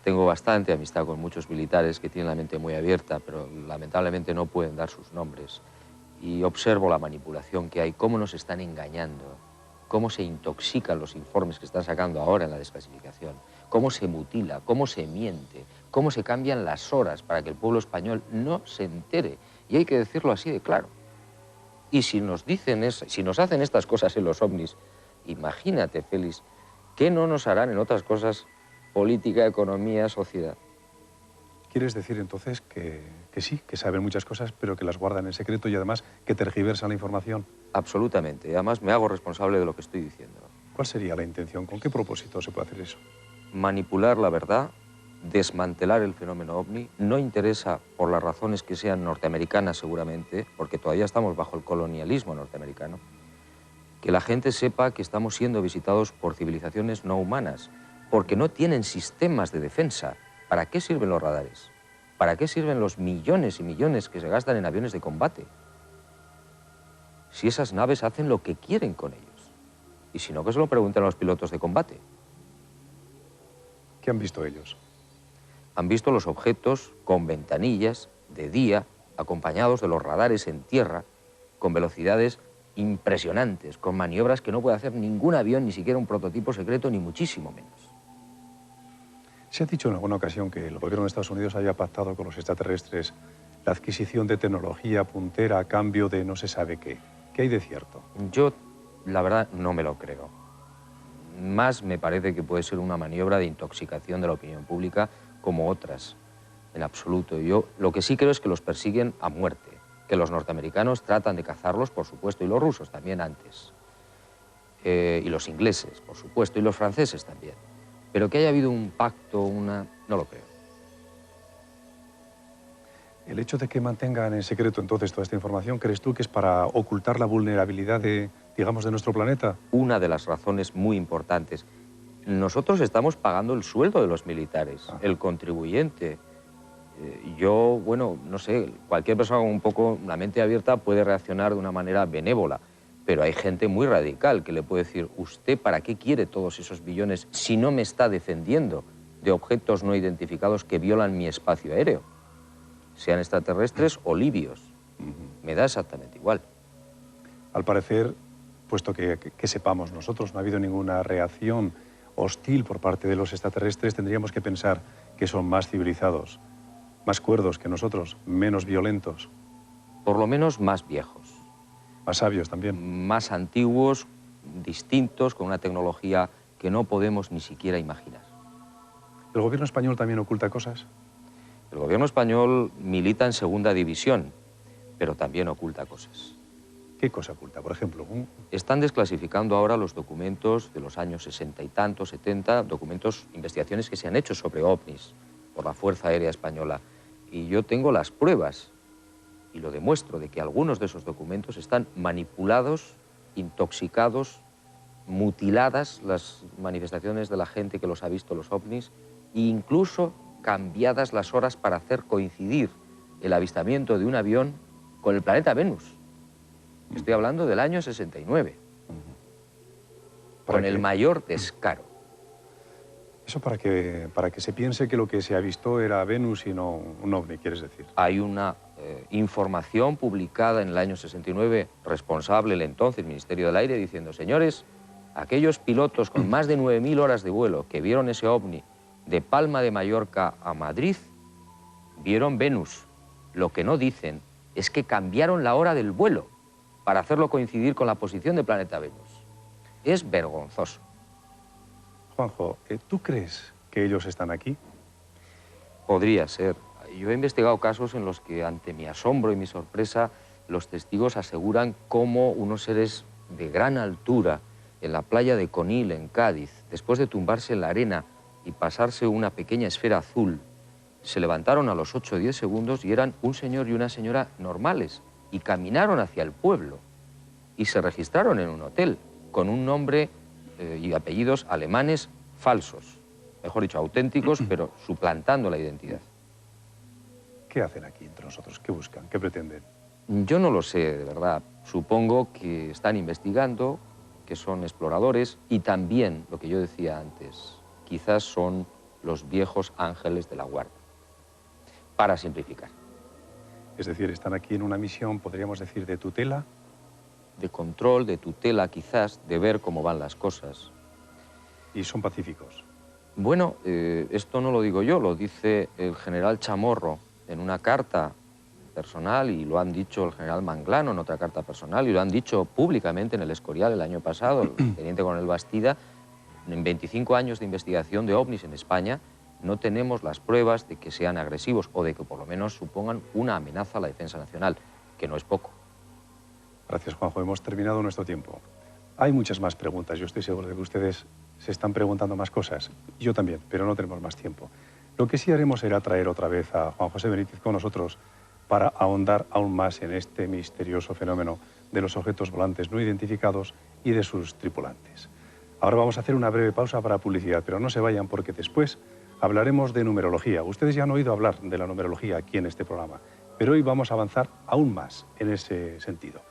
tengo bastante amistad con muchos militares que tienen la mente muy abierta, pero lamentablemente no pueden dar sus nombres. Y observo la manipulación que hay, cómo nos están engañando, cómo se intoxican los informes que están sacando ahora en la desclasificación, cómo se mutila, cómo se miente, cómo se cambian las horas para que el pueblo español no se entere. Y hay que decirlo así de claro. Y si nos hacen estas cosas en los ovnis, imagínate, Félix, ¿Qué no nos harán en otras cosas? Política, economía, sociedad. ¿Quieres decir entonces que sí, que saben muchas cosas, pero que las guardan en secreto y además que tergiversan la información? Absolutamente. Y además me hago responsable de lo que estoy diciendo. ¿Cuál sería la intención? ¿Con qué propósito se puede hacer eso? Manipular la verdad, desmantelar el fenómeno ovni, no interesa por las razones que sean norteamericanas seguramente, porque todavía estamos bajo el colonialismo norteamericano, que la gente sepa que estamos siendo visitados por civilizaciones no humanas, porque no tienen sistemas de defensa. ¿Para qué sirven los radares? ¿Para qué sirven los millones y millones que se gastan en aviones de combate? Si esas naves hacen lo que quieren con ellos. Y si no, que se lo pregunten a los pilotos de combate. ¿Qué han visto ellos? Han visto los objetos con ventanillas, de día, acompañados de los radares en tierra, con velocidades impresionantes, con maniobras que no puede hacer ningún avión, ni siquiera un prototipo secreto, ni muchísimo menos. Se ha dicho en alguna ocasión que el gobierno de Estados Unidos haya pactado con los extraterrestres la adquisición de tecnología puntera a cambio de no se sabe qué. ¿Qué hay de cierto? Yo, la verdad, no me lo creo. Más me parece que puede ser una maniobra de intoxicación de la opinión pública como otras, en absoluto. Yo lo que sí creo es que los persiguen a muerte, que los norteamericanos tratan de cazarlos, por supuesto, y los rusos también antes, y los ingleses, por supuesto, y los franceses también. Pero que haya habido un pacto, no lo creo. El hecho de que mantengan en secreto entonces toda esta información, ¿crees tú que es para ocultar la vulnerabilidad de, digamos, de nuestro planeta? Una de las razones muy importantes. Nosotros estamos pagando el sueldo de los militares, el contribuyente. Yo, bueno, no sé, cualquier persona con un poco la mente abierta puede reaccionar de una manera benévola, pero hay gente muy radical que le puede decir, ¿usted para qué quiere todos esos billones si no me está defendiendo de objetos no identificados que violan mi espacio aéreo? Sean extraterrestres o libios. Me da exactamente igual. Al parecer, puesto que sepamos nosotros, no ha habido ninguna reacción hostil por parte de los extraterrestres, tendríamos que pensar que son más civilizados, más cuerdos que nosotros, menos violentos. Por lo menos más viejos. Más sabios también. Más antiguos, distintos, con una tecnología que no podemos ni siquiera imaginar. ¿El gobierno español también oculta cosas? El gobierno español milita en segunda división, pero también oculta cosas. ¿Qué cosa oculta? Por ejemplo, Están desclasificando ahora los documentos de los años 60 y tantos, 70, documentos, investigaciones que se han hecho sobre ovnis por la Fuerza Aérea Española. Y yo tengo las pruebas, y lo demuestro, de que algunos de esos documentos están manipulados, intoxicados, mutiladas las manifestaciones de la gente que los ha visto, los ovnis, e incluso cambiadas las horas para hacer coincidir el avistamiento de un avión con el planeta Venus. Estoy hablando del año 69, con el mayor descaro. Eso para que se piense que lo que se ha visto era Venus y no un ovni, ¿quieres decir? Hay una información publicada en el año 69, responsable el entonces Ministerio del Aire, diciendo, señores, aquellos pilotos con más de 9.000 horas de vuelo que vieron ese ovni de Palma de Mallorca a Madrid, vieron Venus. Lo que no dicen es que cambiaron la hora del vuelo para hacerlo coincidir con la posición del planeta Venus. Es vergonzoso. Juanjo, ¿tú crees que ellos están aquí? Podría ser. Yo he investigado casos en los que, ante mi asombro y mi sorpresa, los testigos aseguran cómo unos seres de gran altura, en la playa de Conil, en Cádiz, después de tumbarse en la arena y pasarse una pequeña esfera azul, se levantaron a los 8 o 10 segundos y eran un señor y una señora normales y caminaron hacia el pueblo y se registraron en un hotel con un nombre y apellidos alemanes falsos, mejor dicho, auténticos, pero suplantando la identidad. ¿Qué hacen aquí entre nosotros? ¿Qué buscan? ¿Qué pretenden? Yo no lo sé, de verdad. Supongo que están investigando, que son exploradores y también, lo que yo decía antes, quizás son los viejos ángeles de la guarda, para simplificar. Es decir, están aquí en una misión, podríamos decir, de tutela. De control, de tutela quizás, de ver cómo van las cosas. Y son pacíficos. Bueno, esto no lo digo yo, lo dice el general Chamorro en una carta personal, y lo han dicho el general Manglano en otra carta personal, y lo han dicho públicamente en el Escorial el año pasado, el teniente coronel Bastida, En 25 años de investigación de ovnis en España no tenemos las pruebas de que sean agresivos o de que por lo menos supongan una amenaza a la defensa nacional, que no es poco. Gracias, Juanjo. Hemos terminado nuestro tiempo. Hay muchas más preguntas. Yo estoy seguro de que ustedes se están preguntando más cosas. Yo también, pero no tenemos más tiempo. Lo que sí haremos será traer otra vez a Juan José Benítez con nosotros para ahondar aún más en este misterioso fenómeno de los objetos volantes no identificados y de sus tripulantes. Ahora vamos a hacer una breve pausa para publicidad, pero no se vayan porque después hablaremos de numerología. Ustedes ya han oído hablar de la numerología aquí en este programa, pero hoy vamos a avanzar aún más en ese sentido.